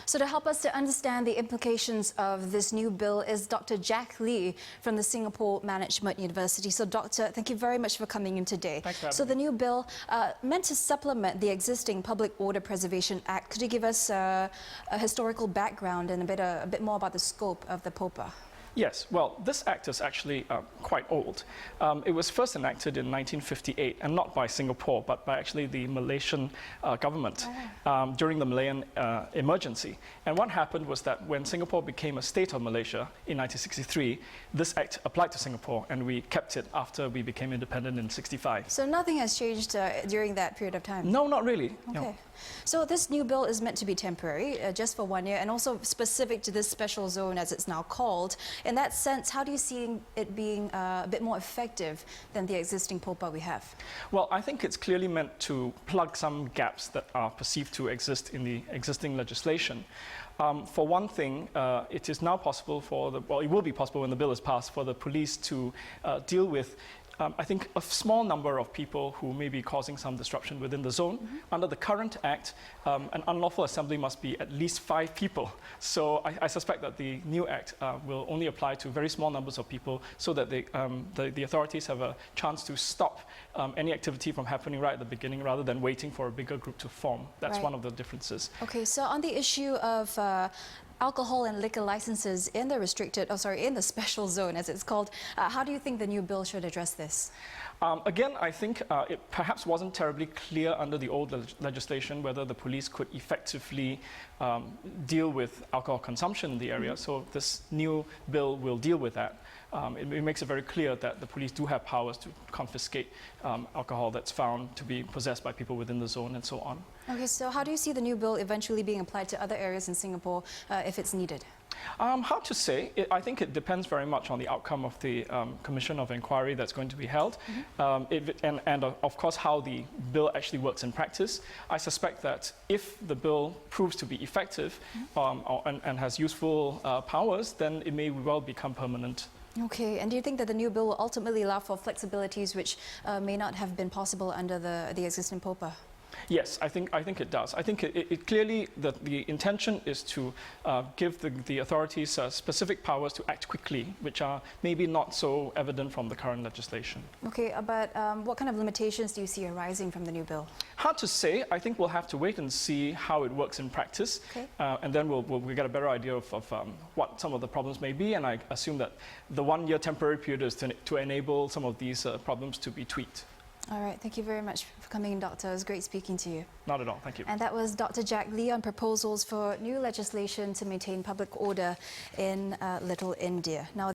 So to help us to understand the implications of this new bill is Dr. Jack Lee from the Singapore Management University. So Doctor, thank you very much for coming in today. Thanks for having So me. the new bill meant to supplement the existing Public Order Preservation Act. Could you give us a historical background and a bit more about the scope of the POPA? Yes, well, this act is actually quite old. It was first enacted in 1958, and not by Singapore, but by actually the Malaysian government during the Malayan emergency. And what happened was that when Singapore became a state of Malaysia in 1963, this act applied to Singapore, and we kept it after we became independent in 65. So nothing has changed during that period of time? No, not really. Okay. No. So this new bill is meant to be temporary, just for 1 year, and also specific to this special zone, as it's now called. In that sense, how do you see it being a bit more effective than the existing POPA we have? Well, I think it's clearly meant to plug some gaps that are perceived to exist in the existing legislation. For one thing, it is now possible it will be possible when the bill is passed for the police to deal with I think a small number of people who may be causing some disruption within the zone. Under the current act, an unlawful assembly must be at least 5 people. So I suspect that the new act will only apply to very small numbers of people so that the authorities have a chance to stop any activity from happening right at the beginning rather than waiting for a bigger group to form. That's one of the differences. Okay, so on the issue of alcohol and liquor licenses in the in the special zone, as it's called, how do you think the new bill should address this? Again, I think it perhaps wasn't terribly clear under the old legislation whether the police could effectively deal with alcohol consumption in the area. So this new bill will deal with that. It makes it very clear that the police do have powers to confiscate alcohol that's found to be possessed by people within the zone and so on. Okay, so how do you see the new bill eventually being applied to other areas in Singapore if it's needed? Hard to say. I think it depends very much on the outcome of the commission of inquiry that's going to be held, and of course how the bill actually works in practice. I suspect that if the bill proves to be effective and has useful powers, then it may well become permanent. Okay, and do you think that the new bill will ultimately allow for flexibilities which may not have been possible under the existing POPA? Yes, I think it does. I think it clearly, the intention is to give the authorities specific powers to act quickly, which are maybe not so evident from the current legislation. Okay, but what kind of limitations do you see arising from the new bill? Hard to say. I think we'll have to wait and see how it works in practice, and then we'll get a better idea of what some of the problems may be, and I assume that the 1-year temporary period is to enable some of these problems to be tweaked. All right, thank you very much for coming in, Doctor. It was great speaking to you. Not at all, thank you. And that was Dr. Jack Lee on proposals for new legislation to maintain public order in Little India. Now,